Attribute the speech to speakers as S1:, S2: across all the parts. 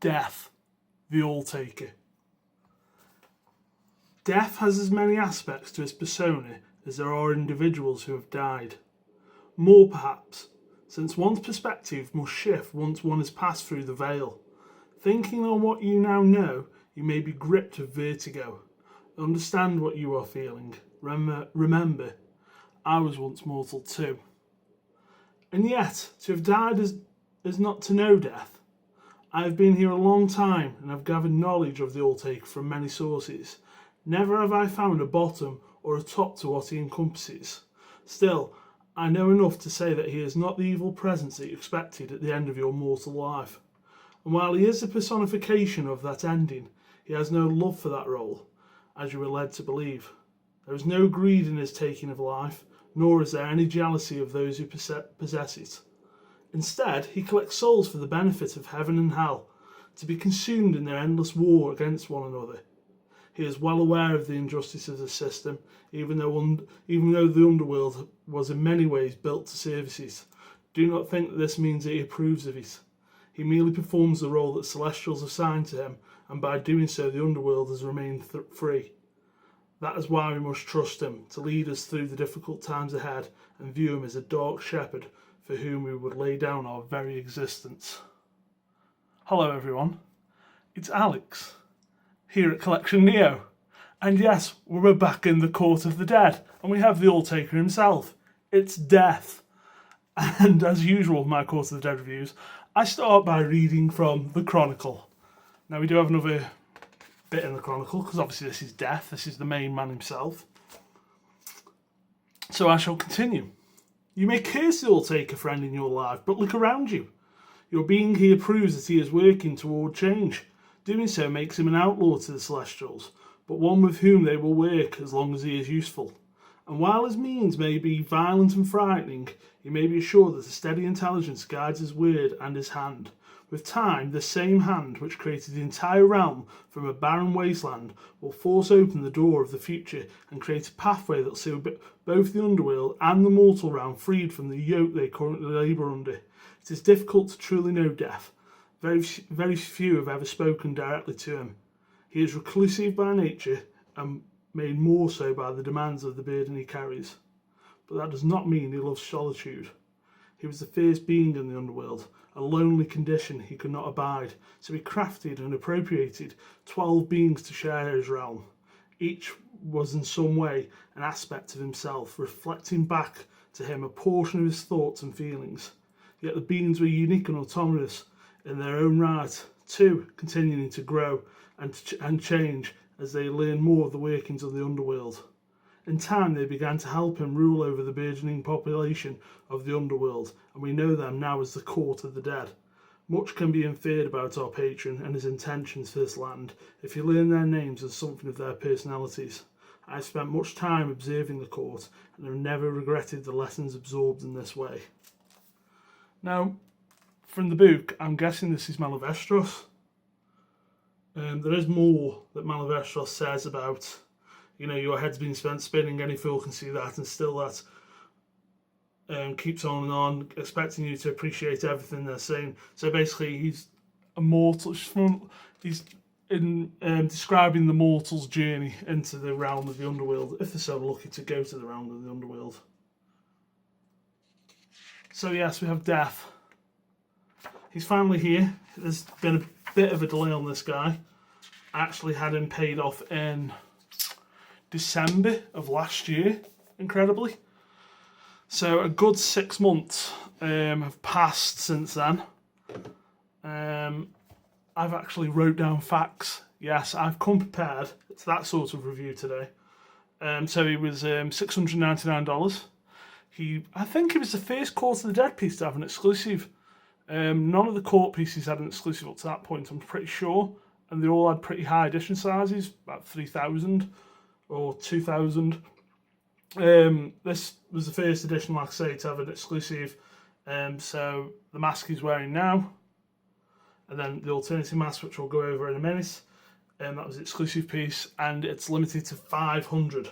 S1: Death, the All-Taker. Death has as many aspects to its persona as there are individuals who have died. More perhaps, since one's perspective must shift once one has passed through the veil. Thinking on what you now know, you may be gripped with vertigo. Understand what you are feeling. Remember, I was once mortal too. And yet, to have died is not to know death. I have been here a long time and have gathered knowledge of the All-Taker from many sources. Never have I found a bottom or a top to what he encompasses. Still, I know enough to say that he is not the evil presence that you expected at the end of your mortal life. And while he is the personification of that ending, he has no love for that role, as you were led to believe. There is no greed in his taking of life, nor is there any jealousy of those who possess it. Instead, he collects souls for the benefit of heaven and hell, to be consumed in their endless war against one another. He is well aware of the injustice of the system, even though the Underworld was in many ways built to service it. Do not think that this means that he approves of it. He merely performs the role that Celestials assigned to him, and by doing so the Underworld has remained free. That is why we must trust him to lead us through the difficult times ahead and view him as a dark shepherd for whom we would lay down our very existence. Hello everyone, it's Alex, here at CollectioNeo. And yes, we're back in the Court of the Dead, and we have the All-Taker himself. It's Death. And as usual with my Court of the Dead reviews, I start by reading from the chronicle. Now we do have another bit in the chronicle, because obviously this is Death, this is the main man himself. So I shall continue. You may curse the All-Taker for ending your life, but look around you. Your being here proves that he is working toward change. Doing so makes him an outlaw to the Celestials, but one with whom they will work as long as he is useful. And while his means may be violent and frightening, you may be assured that a steady intelligence guides his word and his hand. With time, this same hand, which created the entire realm from a barren wasteland, will force open the door of the future and create a pathway that will see both the Underworld and the mortal realm freed from the yoke they currently labour under. It is difficult to truly know Death. Very few have ever spoken directly to him. He is reclusive by nature and made more so by the demands of the burden he carries. But that does not mean he loves solitude. He was the first being in the Underworld, a lonely condition he could not abide, so he crafted and appropriated 12 beings to share his realm. Each was in some way an aspect of himself, reflecting back to him a portion of his thoughts and feelings. Yet the beings were unique and autonomous in their own right, too, continuing to grow and change as they learned more of the workings of the Underworld. In time, they began to help him rule over the burgeoning population of the Underworld, and we know them now as the Court of the Dead. Much can be inferred about our patron and his intentions for this land if you learn their names and something of their personalities. I have spent much time observing the court and have never regretted the lessons absorbed in this way. Now, from the book, I'm guessing this is Malavestros. There is more that Malavestros says about, your head's been spent spinning, any fool can see that, and still that keeps on and on, expecting you to appreciate everything they're saying. So basically, he's a mortal. He's describing the mortal's journey into the realm of the Underworld, if they're so lucky to go to the realm of the Underworld. So yes, we have Death. He's finally here. There's been a bit of a delay on this guy. I actually had him paid off in December of last year, incredibly. So a good 6 months have passed since then. I've actually wrote down facts. Yes, I've come prepared to that sort of review today. So he was $699. I think he was the first Court of the Dead piece to have an exclusive. None of the court pieces had an exclusive up to that point, I'm pretty sure. And they all had pretty high edition sizes, about 3,000 or 2,000. This was the first edition, like I say, to have an exclusive. So the mask he's wearing now, and then the alternative mask, which we'll go over in a minute. That was the exclusive piece, and it's limited to 500.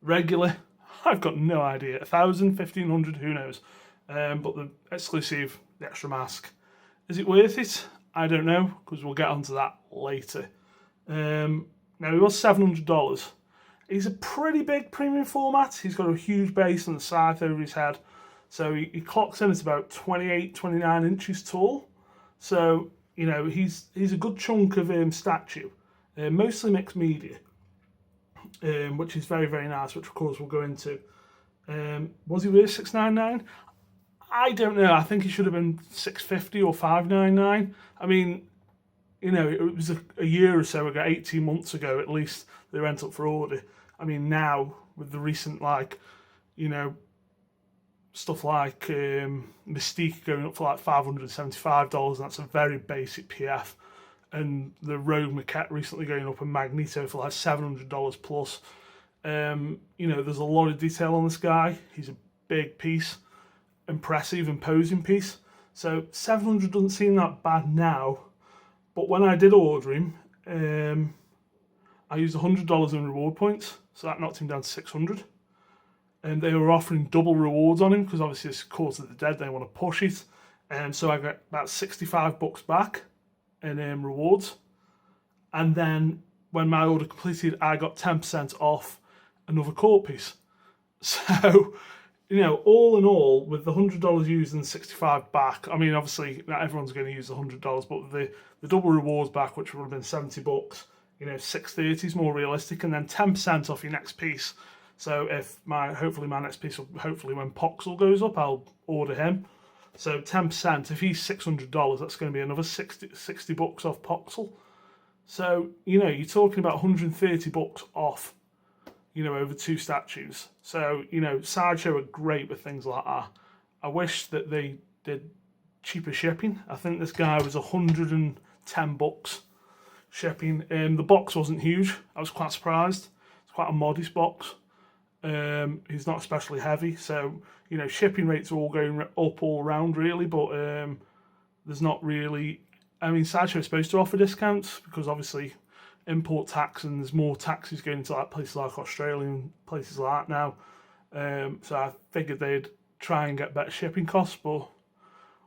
S1: Regular, I've got no idea. 1,000, 1,500, who knows? But the exclusive, the extra mask, is it worth it? I don't know, because we'll get onto that later. Now, he was $700. He's a pretty big premium format. He's got a huge base and a scythe over his head. So he clocks in at about 28, 29 inches tall. So, you know, he's a good chunk of statue. Mostly mixed media, which is very, very nice, which of course we'll go into. Was he worth $699? I don't know. I think he should have been $650 or $599. I mean, you know, it was a year or so ago, 18 months ago at least, they went up for order. I mean, now with the recent, like, you know, stuff like Mystique going up for like $575, and that's a very basic PF. And the Rogue Maquette recently going up, and Magneto for like $700 plus. You know, there's a lot of detail on this guy. He's a big piece, impressive, imposing piece. So $700 doesn't seem that bad now. But when I did order him, I used $100 in reward points, so that knocked him down to $600. And they were offering double rewards on him because obviously it's Court of the Dead, they want to push it. And so I got about $65 back in rewards. And then when my order completed, I got 10% off another court piece. So, you know, all in all, with the $100 used and 65 back, I mean, obviously not everyone's going to use the $100, but the double rewards back, which would have been $70, you know, $630 is more realistic, and then 10% off your next piece. So if hopefully my next piece will, hopefully when Poxel goes up, I'll order him. So 10%, if he's $600, that's going to be another $60 off Poxel. So, you know, you're talking about $130 off, you know, over two statues. So, you know, Sideshow are great with things like that. I wish that they did cheaper shipping. I think this guy was $110 shipping. The box wasn't huge. I was quite surprised. It's quite a modest box. He's not especially heavy, so, you know, shipping rates are all going up all around really, but there's not really, I mean, Sideshow is supposed to offer discounts because obviously import tax, and there's more taxes going into like places like Australia and places like that now. So I figured they'd try and get better shipping costs, but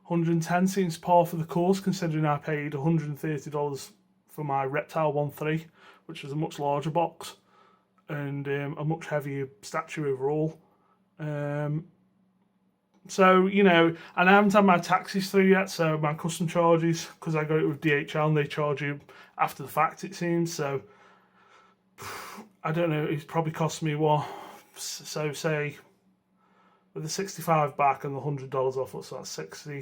S1: $110 seems par for the course considering I paid $130 for my Reptile 1-3, which is a much larger box and a much heavier statue overall. So, you know, and I haven't had my taxes through yet, so my custom charges, because I got it with DHL and they charge you after the fact, it seems. So, I don't know, it's probably cost me what? So, say, with the 65 back and the $100 off, so that's 60,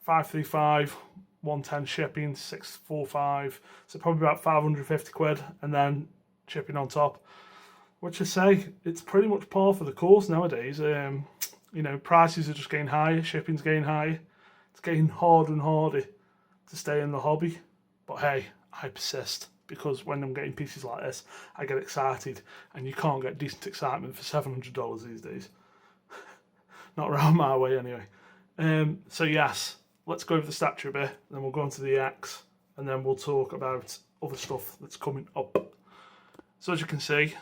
S1: 535, 110 shipping, 645, so probably about 550 quid, and then shipping on top. Which I say, it's pretty much par for the course nowadays. You know, prices are just getting higher, shipping's getting higher. It's getting harder and harder to stay in the hobby. But hey, I persist, because when I'm getting pieces like this, I get excited, and you can't get decent excitement for $700 these days. Not around my way anyway. So yes, let's go over the statue a bit, then we'll go on to the X, and then we'll talk about other stuff that's coming up. So as you can see,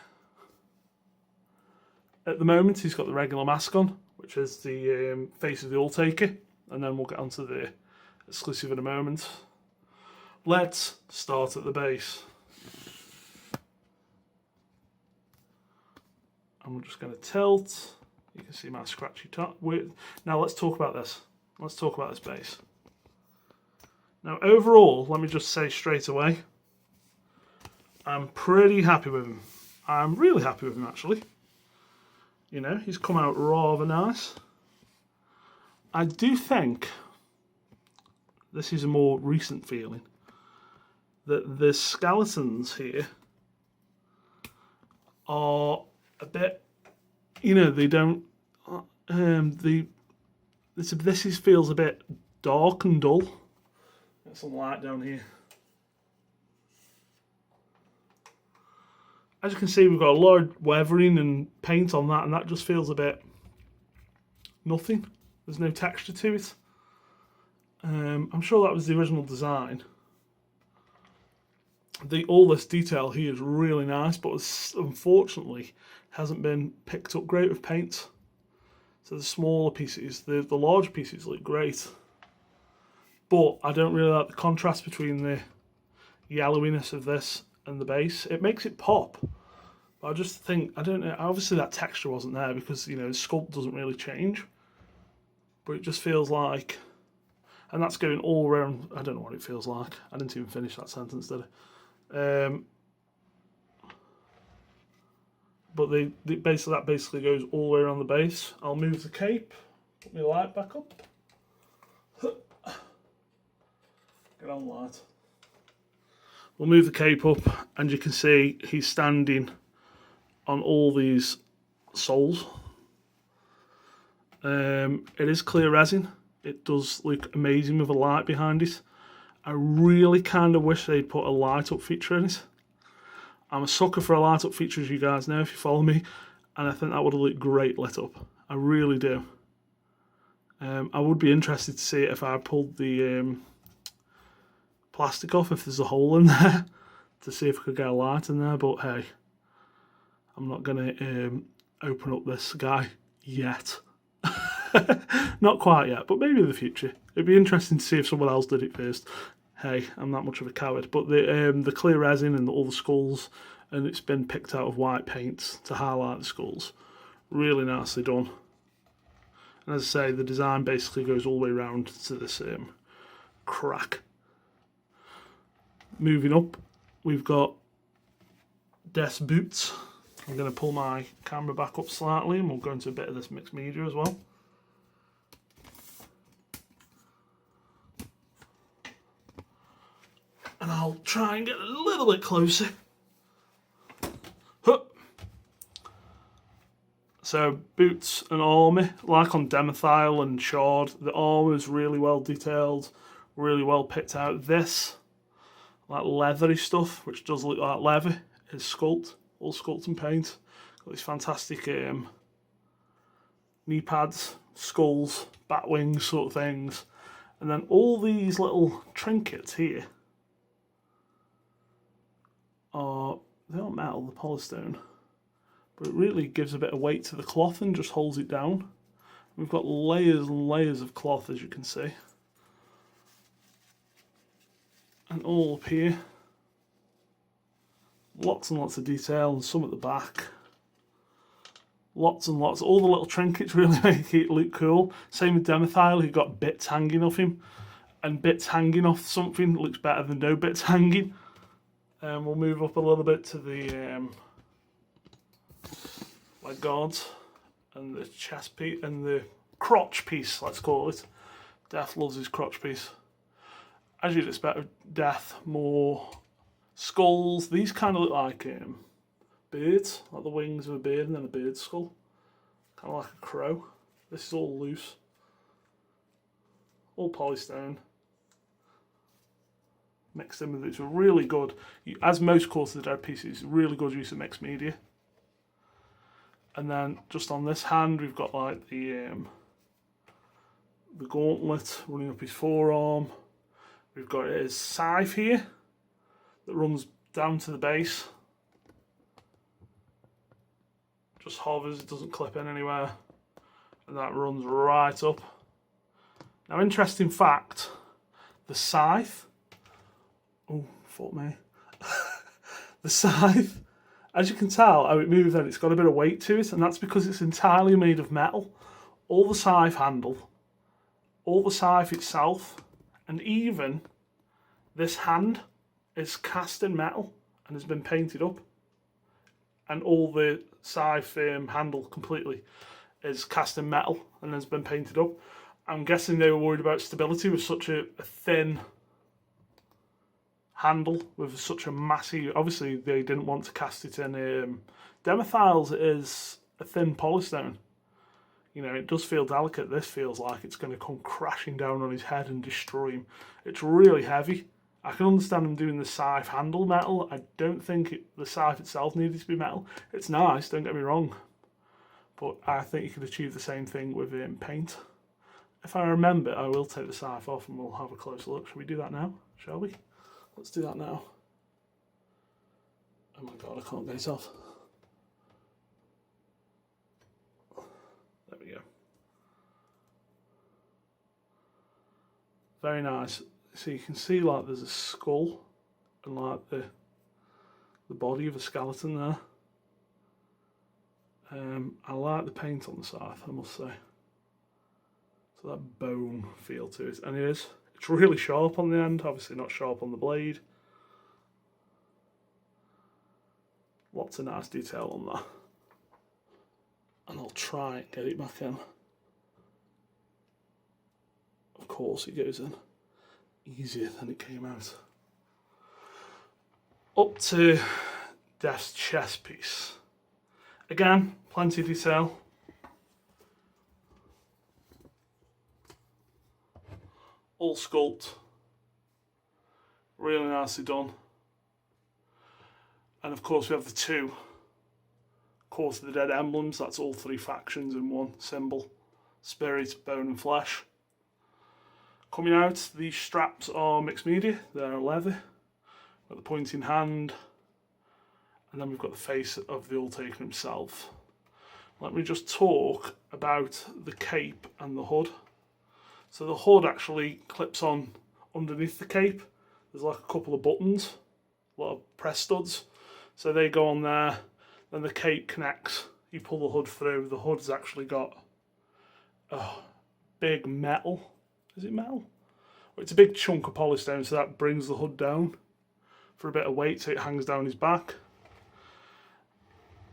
S1: at the moment he's got the regular mask on, which is the face of the All-Taker, and then we'll get onto the exclusive in a moment. Let's start at the base. And we're just going to tilt. You can see my scratchy top. Now let's talk about this. Let's talk about this base. Now overall, let me just say straight away, I'm pretty happy with him. I'm really happy with him actually. You know, he's come out rather nice. I do think, this is a more recent feeling, that the skeletons here are a bit, you know, they don't, this feels a bit dark and dull. Get some light down here. As you can see, we've got a lot of weathering and paint on that, and that just feels a bit nothing. There's no texture to it. I'm sure that was the original design. All this detail here is really nice, but unfortunately hasn't been picked up great with paint. So the smaller pieces, the larger pieces look great. but I don't really like the contrast between the yellowiness of this and the base. It makes it pop, but I just think, I don't know, obviously that texture wasn't there because, you know, the sculpt doesn't really change, but it just feels like, and that's going all around, I don't know what it feels like. I didn't even finish that sentence, did I? But basically, that basically goes all the way around the base. I'll move the cape, put my light back up. Get on light. We'll move the cape up, and you can see he's standing on all these soles. It is clear resin. It does look amazing with a light behind it. I really kind of wish they'd put a light up feature in it. I'm a sucker for a light up feature, as you guys know if you follow me, and I think that would have looked great lit up. I really do. I would be interested to see it if I pulled the plastic off, if there's a hole in there, to see if I could get a light in there, but hey, I'm not going to open up this guy yet. Not quite yet, but maybe in the future. It'd be interesting to see if someone else did it first. Hey, I'm not much of a coward. But the clear resin and all the skulls, and it's been picked out of white paint to highlight the skulls. Really nicely done. And as I say, the design basically goes all the way around to this crack. Moving up, we've got Death's boots. I'm going to pull my camera back up slightly and we'll go into a bit of this mixed media as well. And I'll try and get a little bit closer. Huh. So boots and armour, like on Demethyle and Shard, the armour is really well detailed, really well picked out. This, like leathery stuff, which does look like leather, is sculpt, all sculpt and paint. Got these fantastic knee pads, skulls, bat wings sort of things. And then all these little trinkets here are, they aren't metal, they're polystone. But it really gives a bit of weight to the cloth and just holds it down. We've got layers and layers of cloth, as you can see. And all up here. Lots and lots of detail, and some at the back. Lots and lots. All the little trinkets really make it look cool. Same with Demethyle, who got bits hanging off him. And bits hanging off something looks better than no bits hanging. We'll move up a little bit to the leg guards and the chest piece and the crotch piece, let's call it. Death loves his crotch piece. As you'd expect with Death, more skulls. These kind of look like birds, like the wings of a bird and then a bird skull. Kind of like a crow. This is all loose. All polystone. Mixed in with it. It's really good. As most Court of the Dead pieces, really good use of mixed media. And then just on this hand, we've got like the gauntlet running up his forearm. We've got his scythe here that runs down to the base. Just hovers, it doesn't clip in anywhere. And that runs right up. Now, interesting fact, the scythe, oh, fuck me. The scythe, as you can tell how it moves then, it's got a bit of weight to it, and that's because it's entirely made of metal. All the scythe handle, all the scythe itself, and even this hand is cast in metal and has been painted up. And all the scythe handle completely is cast in metal and has been painted up. I'm guessing they were worried about stability with such a thin handle, with such a massive, obviously they didn't want to cast it in Demethyle's is a thin polystone. You know, it does feel delicate. This feels like it's going to come crashing down on his head and destroy him. It's really heavy. I can understand him doing the scythe handle metal. I don't think the scythe itself needed to be metal. It's nice, don't get me wrong. But I think you could achieve the same thing with paint. If I remember, I will take the scythe off and we'll have a closer look. Shall we do that now? Shall we? Let's do that now. Oh my god, I can't get it off. There we go. very nice. So you can see like there's a skull and like the body of a skeleton there. I like the paint on the scythe, I must say. So that bone feel to it, and it's really sharp on the end, obviously not sharp on the blade. Lots of nice detail on that. And I'll try and get it back in. Of course it goes in easier than it came out. Up to Death's chest piece. Again, plenty of detail. All sculpt. Really nicely done. And of course we have the two Court of the Dead emblems. That's all three factions in one symbol. Spirit, bone and flesh. Coming out, these straps are mixed media. They're leather. Got the pointing hand. And then we've got the face of the Undertaker himself. Let me just talk about the cape and the hood. So the hood actually clips on underneath the cape. There's like a couple of buttons, a lot of press studs. So they go on there, then the cape connects. You pull the hood through. The hood's actually got a big metal. Is it metal? Well, it's a big chunk of polystone, so that brings the hood down for a bit of weight, so it hangs down his back.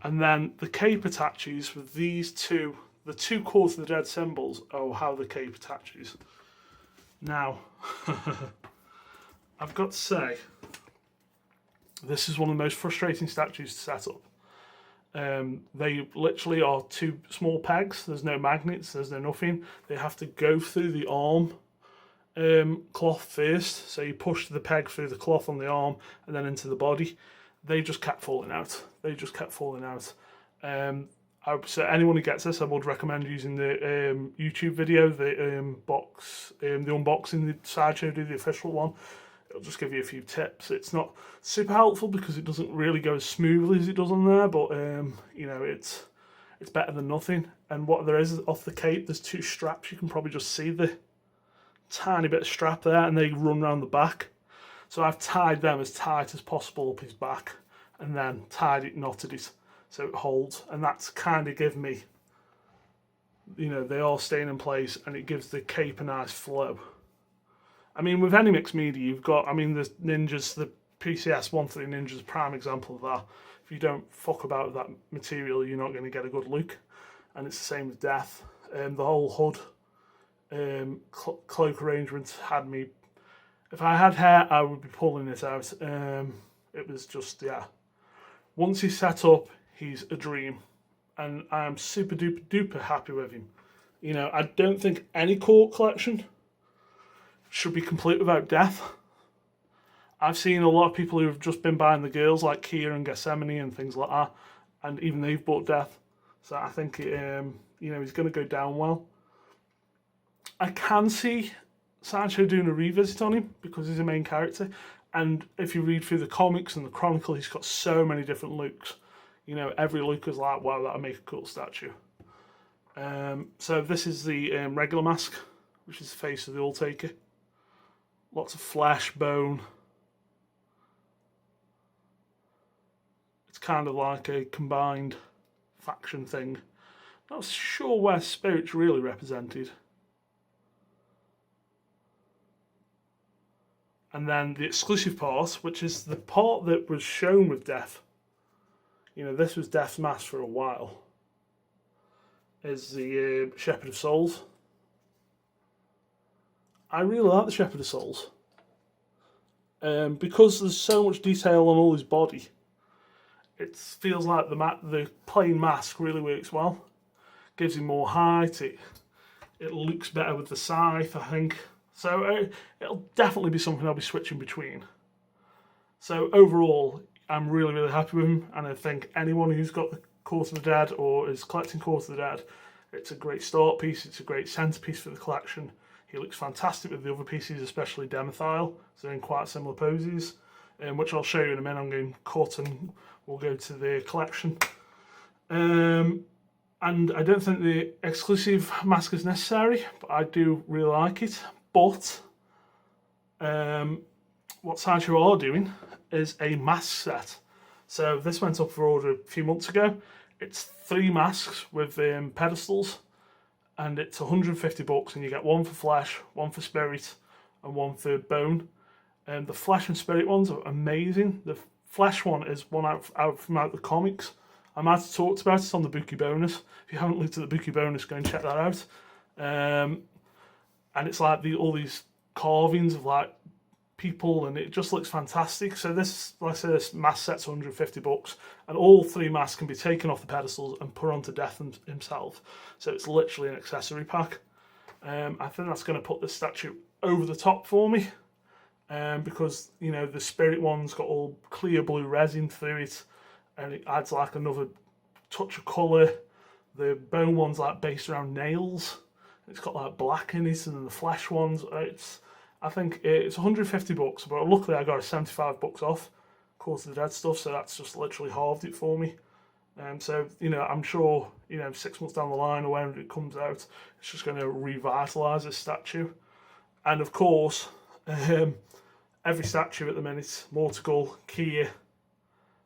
S1: And then the cape attaches with these two, the two Court of the Dead symbols. Oh, how the cape attaches. Now, I've got to say, this is one of the most frustrating statues to set up. They literally are two small pegs. There's no magnets, there's no nothing. They have to go through the arm cloth first. So you push the peg through the cloth on the arm and then into the body. They just kept falling out. So anyone who gets this, I would recommend using the YouTube video, the unboxing, the Sideshow do the official one. It'll just give you a few tips. It's not super helpful because it doesn't really go as smoothly as it does on there, but you know, it's better than nothing. And what there is off the cape, there's two straps. You can probably just see the tiny bit of strap there, and they run around the back. So I've tied them as tight as possible up his back, and then knotted it so it holds, and that's kind of give me, you know, they all staying in place, and it gives the cape a nice flow. I mean, with any mixed media, you've got, I mean, the ninjas, the PCS 1-3 ninjas, prime example of that. If you don't fuck about with that material, you're not going to get a good look, and it's the same with Death. The whole hood cloak arrangement had me. If I had hair, I would be pulling it out. It was just, yeah. Once he's set up, he's a dream. And I'm super duper happy with him. You know, I don't think any court collection should be complete without Death. I've seen a lot of people who have just been buying the girls, like Kia and Gethsemane and things like that. And even they've bought Death. So I think, you know, he's going to go down well. I can see Sideshow doing a revisit on him because he's a main character, and if you read through the comics and the chronicle, he's got so many different looks. You know, every look is like, wow, that'll make a cool statue. So this is the regular mask, which is the face of the Undertaker. Lots of flesh, bone. It's kind of like a combined faction thing. Not sure where Spirit's really represented. And then the exclusive part, which is the part that was shown with Death. You know, this was Death's mask for a while. Is the Shepherd of Souls. I really like the Shepherd of Souls. Because there's so much detail on all his body. It feels like the plain mask really works well. Gives him more height. It looks better with the scythe, I think. So it'll definitely be something I'll be switching between. So overall, I'm really, really happy with him. And I think anyone who's got the Court of the Dead or is collecting Court of the Dead, it's a great start piece. It's a great centerpiece for the collection. He looks fantastic with the other pieces, especially Demethyle. So in quite similar poses, which I'll show you in a minute. I'm going to cut and we'll go to the collection. And I don't think the exclusive mask is necessary, but I do really like it. But what Sideshow are doing is a mask set. So this went up for order a few months ago. It's 3 masks with pedestals, and it's £150, and you get one for flesh, one for spirit, and one for bone. And the flesh and spirit ones are amazing. The flesh one is one out from the comics. I might have talked about it on the Bookie bonus. If you haven't looked at the Bookie bonus, go and check that out. And it's like all these carvings of like people, and it just looks fantastic. So this, like I say, this mask set's £150, and all 3 masks can be taken off the pedestals and put onto Death himself. So it's literally an accessory pack. I think that's going to put this statue over the top for me, because you know the spirit one's got all clear blue resin through it, and it adds like another touch of colour. The bone one's like based around nails. It's got like black in it, and then the flesh ones. I think it's £150, but luckily I got it £75 off Court of the Dead stuff, so that's just literally halved it for me. So, you know, I'm sure, you know, 6 months down the line or whenever it comes out, it's just going to revitalise this statue. And of course, every statue at the minute, Mortigal, Kia,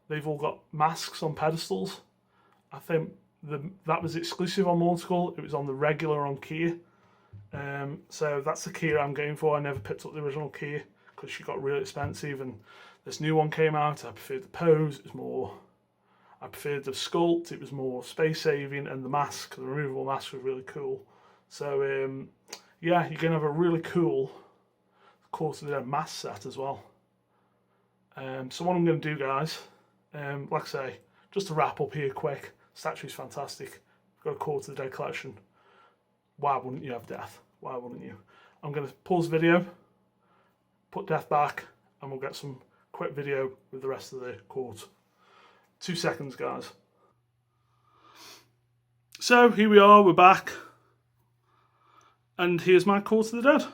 S1: they've all got masks on pedestals. I think that was exclusive on Mortigal, it was on the regular on Kia. So that's the Kia I'm going for. I never picked up the original Kia because she got really expensive, and this new one came out. I preferred the pose, it was more, I preferred the sculpt, it was more space saving, and the mask, the removable mask, was really cool. So yeah, you're going to have a really cool Court of the Dead mask set as well. So what I'm going to do, guys, like I say, just to wrap up here quick, statue's fantastic. I've got a Court of the Dead collection. Why wouldn't you have Death? Why wouldn't you? I'm going to pause the video, put Death back, and we'll get some quick video with the rest of the court. 2 seconds, guys. So here we are, we're back. And here's my Court of the Dead.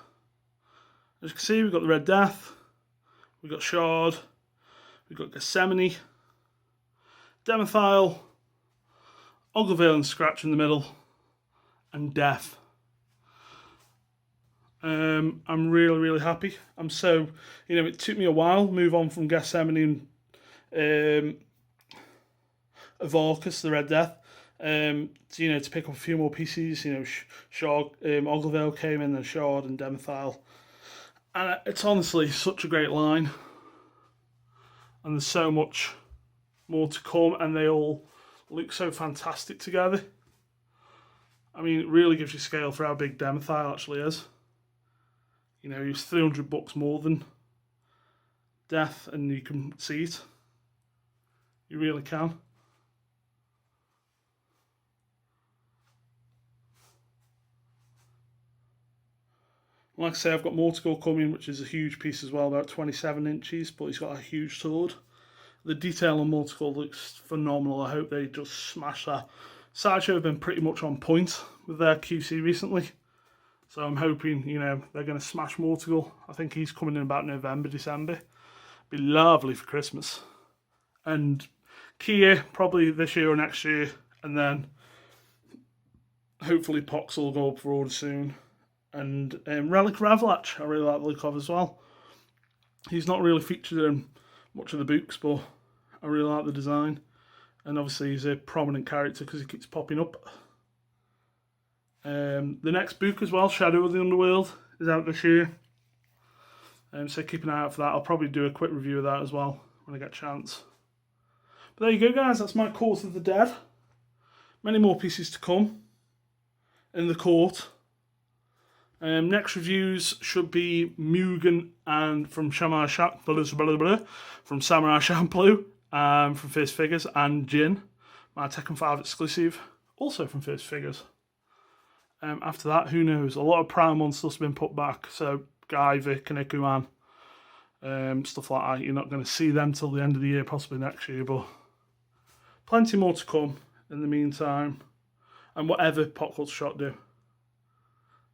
S1: As you can see, we've got the Red Death, we've got Shard, we've got Gethsemane, Demethyle, Ogilvale and Scratch in the middle, and Death. I'm really happy. I'm so, you know, it took me a while to move on from Gethsemane and Avarkus, the Red Death, you know, to pick up a few more PCs. You know, Shard, Ogilvale came in, then Shard and Demethyle. And it's honestly such a great line. And there's so much more to come, and they all look so fantastic together. I mean, it really gives you scale for how big Demethyle actually is. You know, he's $300 more than Death, and you can see it. You really can. Like I say, I've got Mortigal coming, which is a huge piece as well, about 27 inches, but he's got a huge sword. The detail on Mortigal looks phenomenal. I hope they just smash that. Sideshow have been pretty much on point with their QC recently, so I'm hoping, you know, they're going to smash Mortigal. I think he's coming in about November, December. Be lovely for Christmas. And Kia probably this year or next year, and then hopefully Pox will go up for order soon. And Relic Ravlach, I really like the look of as well. He's not really featured in much of the books, but I really like the design. And obviously he's a prominent character because he keeps popping up. The next book as well, Shadow of the Underworld, is out this year. So keep an eye out for that. I'll probably do a quick review of that as well when I get a chance. But there you go, guys. That's my Court of the Dead. Many more pieces to come in the court. Next reviews should be Mugen and from Samurai Champloo, from First Figures, and Jin, my Tekken 5 exclusive, also from First Figures. After that, who knows? A lot of Primal stuff's been put back, so Guyver, Kanekuman, stuff like that. You're not going to see them till the end of the year, possibly next year, but plenty more to come in the meantime. And whatever Pop Culture Shock do,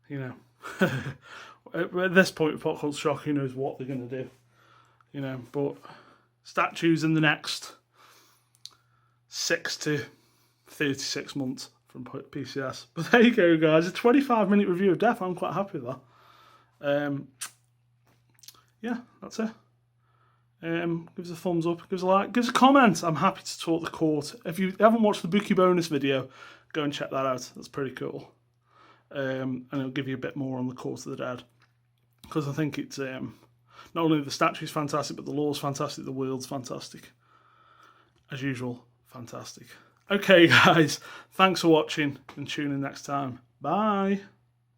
S1: you know. At this point with Pop Culture Shock, who knows what they're going to do, you know. But statues in the next 6 to 36 months from PCS. But there you go, guys. A 25-minute review of Death. I'm quite happy with that. yeah, that's it. Give us a thumbs up, give us a like, give us a comment. I'm happy to talk the court. If you haven't watched the Bookie bonus video, go and check that out. That's pretty cool. And it'll give you a bit more on the Court of the Dead. Because I think it's not only the statue's fantastic, but the lore's fantastic, the world's fantastic. As usual, fantastic. Okay, guys, thanks for watching and tune in next time. Bye.